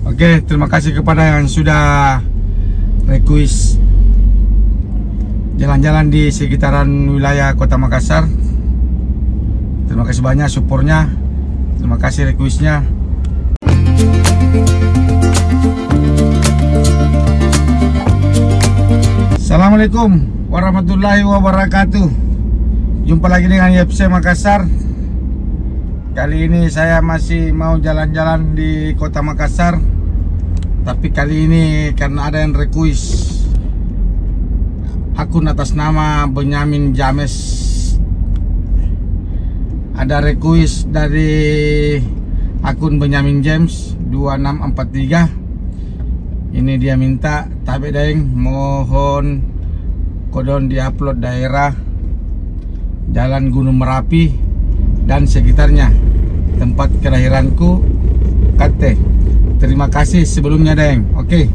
Oke, terima kasih kepada yang sudah request jalan-jalan di sekitaran wilayah Kota Makassar. Terima kasih banyak supportnya. Terima kasih requestnya. Assalamualaikum warahmatullahi wabarakatuh. Jumpa lagi dengan YFC Makassar. Kali ini saya masih mau jalan-jalan di Kota Makassar. Tapi kali ini karena ada yang request akun atas nama Benyamin James, ada request dari akun Benyamin James 2643. Ini dia minta tabe daeng mohon kodon diupload daerah Jalan Gunung Merapi dan sekitarnya, tempat kelahiranku Kate. Terima kasih sebelumnya Deng. Oke,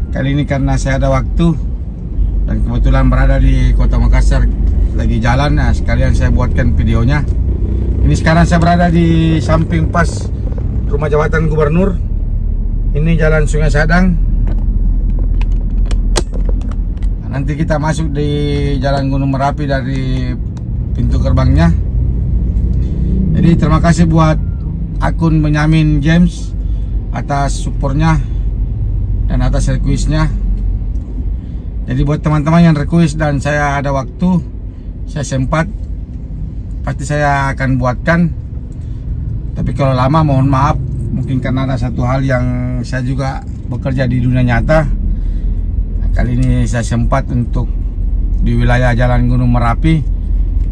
kali ini karena saya ada waktu dan kebetulan berada di Kota Makassar lagi jalan, nah sekalian saya buatkan videonya. Ini sekarang saya berada di samping pas rumah jabatan gubernur. Ini jalan Sungai Sadang. Nah, nanti kita masuk di Jalan Gunung Merapi dari pintu gerbangnya. Jadi terima kasih buat akun Benyamin James atas supportnya dan atas requestnya. Jadi buat teman-teman yang request dan saya ada waktu, saya sempat, pasti saya akan buatkan. Tapi kalau lama mohon maaf, mungkin karena ada satu hal yang saya juga bekerja di dunia nyata. Nah, kali ini saya sempat untuk di wilayah Jalan Gunung Merapi.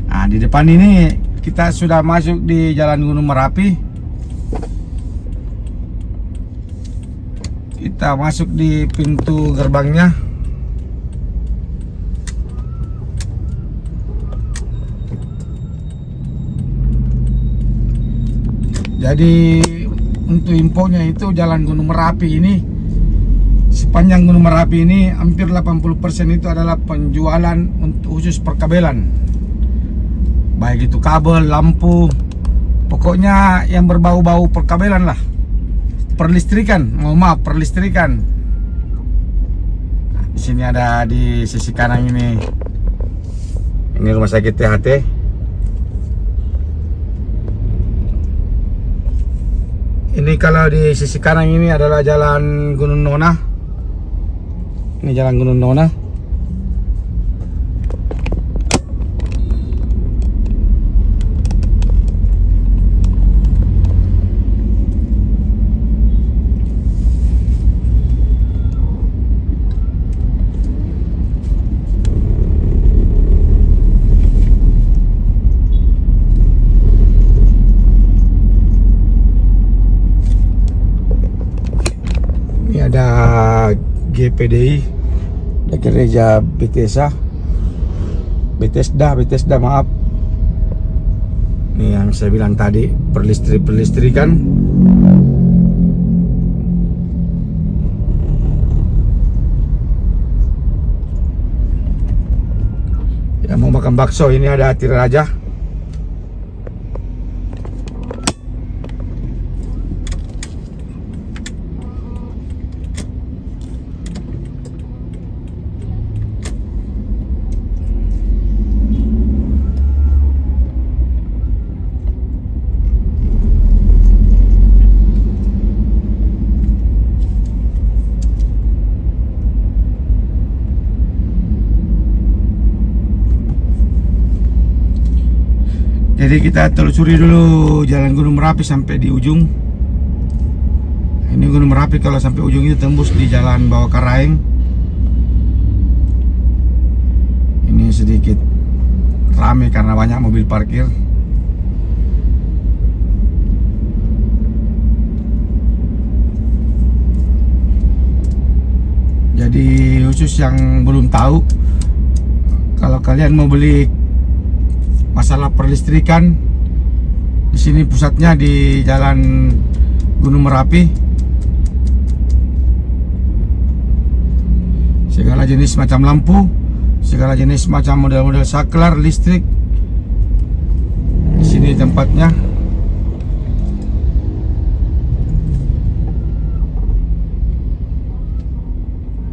Nah, di depan ini kita sudah masuk di Jalan Gunung Merapi. Kita masuk di pintu gerbangnya. Jadi untuk infonya itu Jalan Gunung Merapi ini, sepanjang Gunung Merapi ini hampir 80% itu adalah penjualan untuk khusus perkabelan. Baik itu kabel, lampu, pokoknya yang berbau-bau perkabelan lah. Perlistrikan, maaf, perlistrikan. Nah, di sini ada di sisi kanan ini. Ini rumah sakit THT. Ini kalau di sisi kanan ini adalah Jalan Gunung Nona. Ini Jalan Gunung Nona. Ada GPDI, ada gereja Bethesda, maaf. Ini yang saya bilang tadi, perlistrikan. Ya mau makan bakso, ini ada Tiraraja. Jadi kita telusuri dulu Jalan Gunung Merapi sampai di ujung. Ini Gunung Merapi kalau sampai ujung itu tembus di Jalan Bawah Karaeng. Ini sedikit ramai karena banyak mobil parkir. Jadi khusus yang belum tahu, kalau kalian mau beli masalah perlistrikan, di sini pusatnya di Jalan Gunung Merapi. Segala jenis macam lampu, segala jenis macam model-model saklar listrik, di sini tempatnya.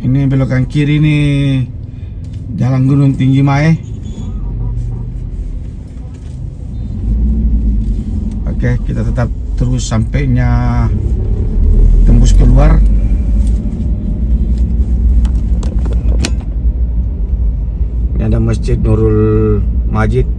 Ini belokan kiri nih Jalan Gunung Tinggi Mae. Oke, kita tetap terus sampainya tembus keluar. Ini ada Masjid Nurul Majid.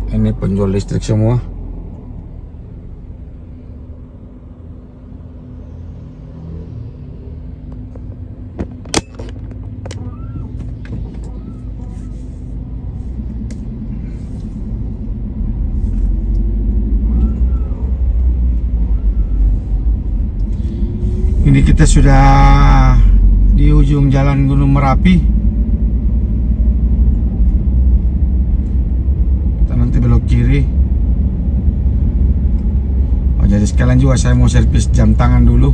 Ini penjual listrik semua. Ini kita sudah di ujung Jalan Gunung Merapi. Nanti belok kiri. Oh, jadi sekalian juga saya mau servis jam tangan dulu.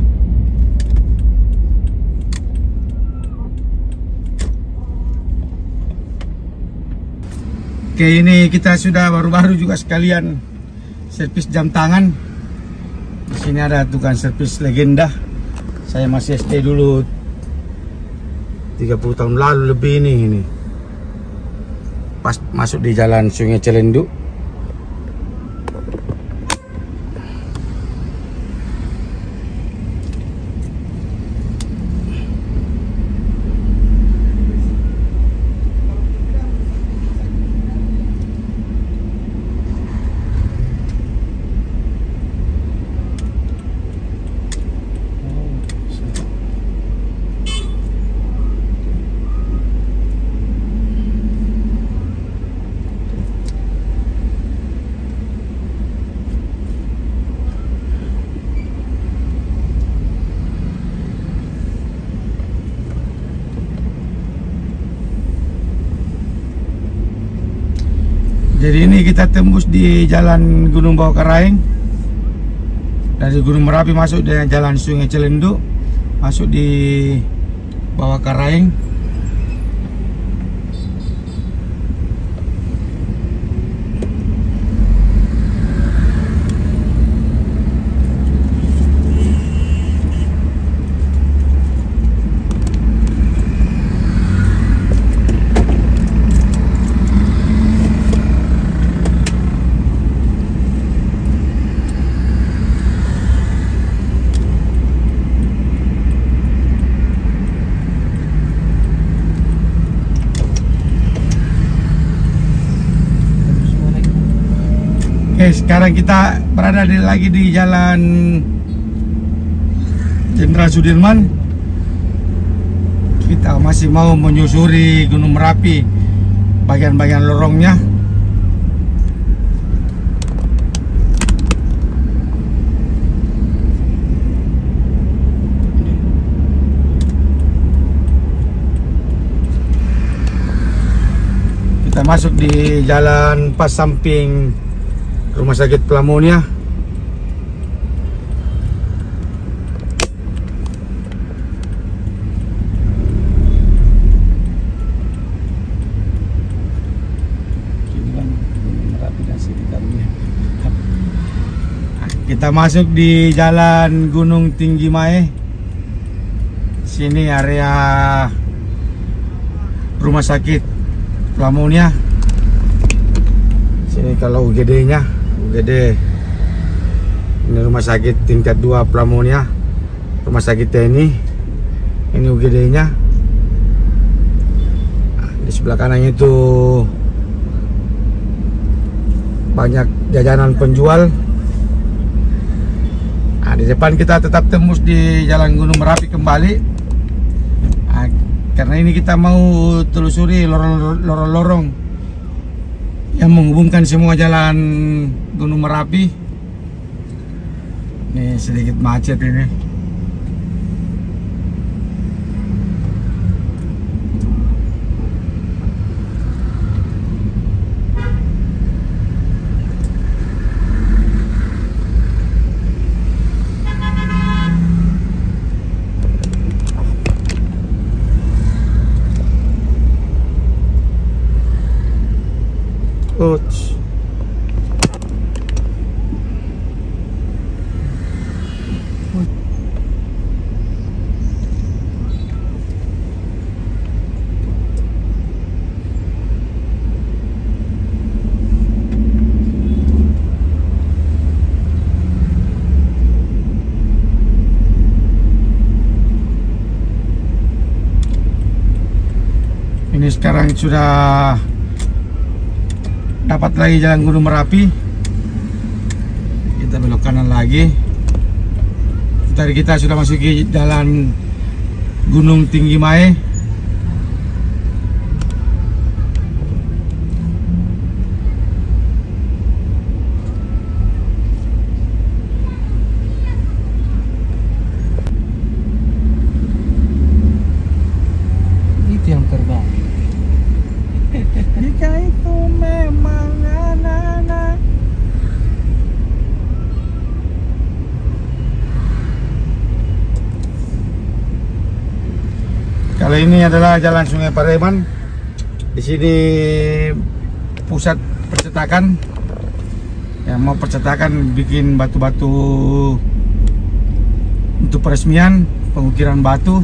Oke, ini kita sudah baru-baru juga sekalian servis jam tangan. Di sini ada tukang servis legenda. Saya masih SD dulu, 30 tahun lalu lebih ini. Pas masuk di jalan Sungai Celendu. Jadi ini kita tembus di Jalan Gunung Bawah Karaeng. Dari Gunung Merapi masuk dengan Jalan Sungai Celendu, masuk di Bawah Karaeng. Oke, sekarang kita berada lagi di Jalan Jenderal Sudirman. Kita masih mau menyusuri Gunung Merapi, bagian-bagian lorongnya. Kita masuk di jalan pas samping Rumah Sakit Plamonia. Kita masuk di Jalan Gunung Tinggi Mae. Sini area Rumah Sakit Plamonia. Sini kalau UGD-nya. UGD ini rumah sakit tingkat 2 Plamonia, rumah sakit TNI. Ini UGD-nya. Di sebelah kanan itu banyak jajanan penjual. Di depan kita tetap tembus di Jalan Gunung Merapi kembali. Karena ini kita mau telusuri lorong-lorong yang menghubungkan semua jalan Gunung Merapi. Ini sedikit macet ini. Uts. Ini sekarang sudah dapat lagi jalan Gunung Merapi. Kita belok kanan lagi. Tadi kita sudah masuki jalan Gunung Tinggi Mae. Itu yang terbang. Jika itu memang anak-anak. Kali ini adalah jalan Sungai Pareman. Di sini pusat percetakan. Yang mau percetakan bikin batu-batu untuk peresmian pengukiran batu.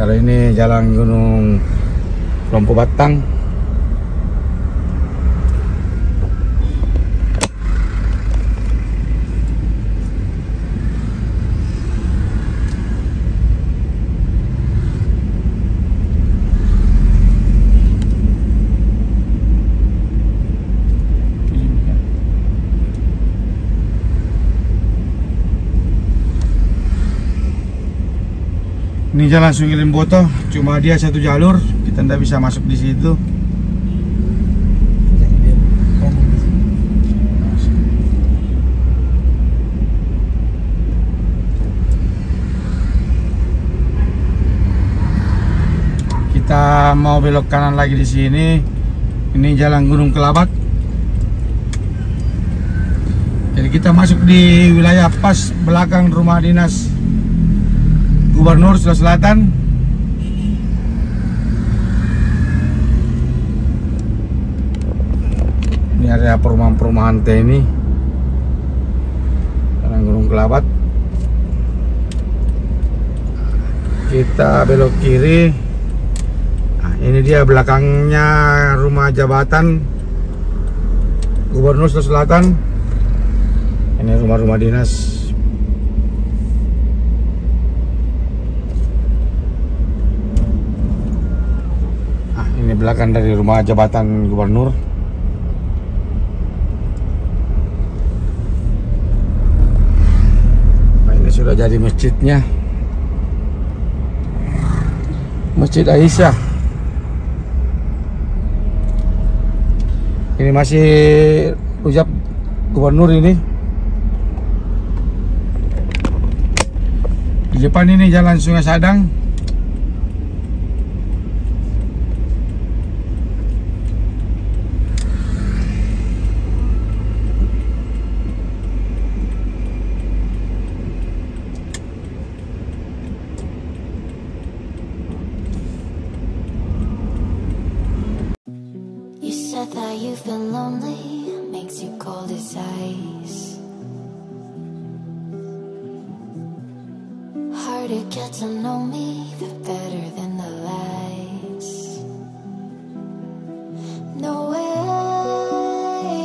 Kalau ini jalan Gunung Lompo Batang. Ini jalan Sungai Limboto, cuma dia satu jalur, kita tidak bisa masuk di situ. Kita mau belok kanan lagi di sini. Ini jalan Gunung Kelabat. Jadi kita masuk di wilayah pas belakang rumah dinas Gubernur Sulawesi Selatan. Ini area perumahan-perumahan TNI Jalan Gunung Kelabat. Kita belok kiri. Nah, ini dia belakangnya rumah jabatan Gubernur Sulawesi Selatan. Ini rumah-rumah dinas. Ini belakang dari rumah jabatan gubernur. Nah, ini sudah jadi masjidnya, Masjid Aisyah. Ini masih ucap gubernur ini. Di depan ini jalan Sungai Sadang. That you've been lonely makes you cold as ice. Hard to get to know me, the better than the lights. No way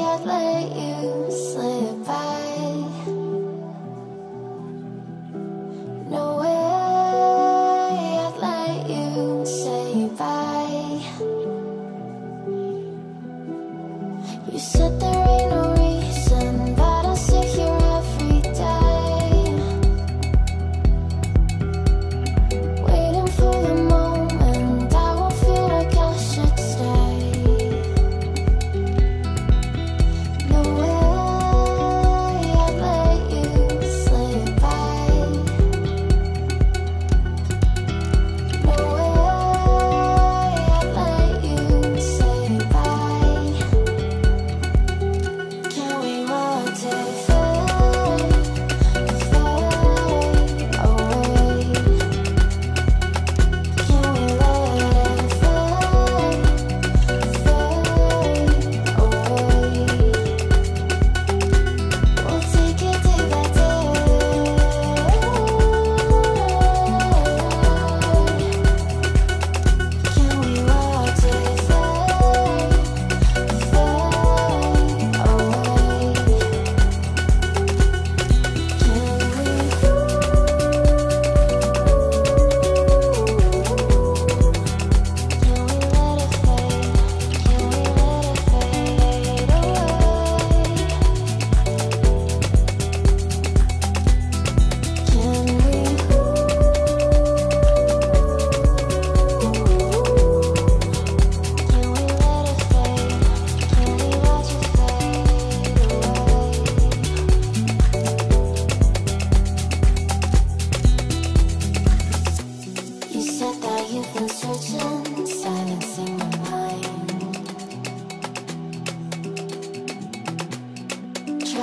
I'd let you slip by. No way I'd let you say bye. You said there ain't no reason, but I'll sit here every day, waiting for the moment I won't feel like I should stay. No way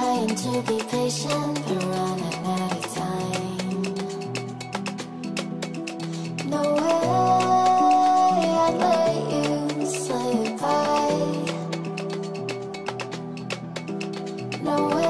trying to be patient, but running out of time. No way I'd let you slip by. No way.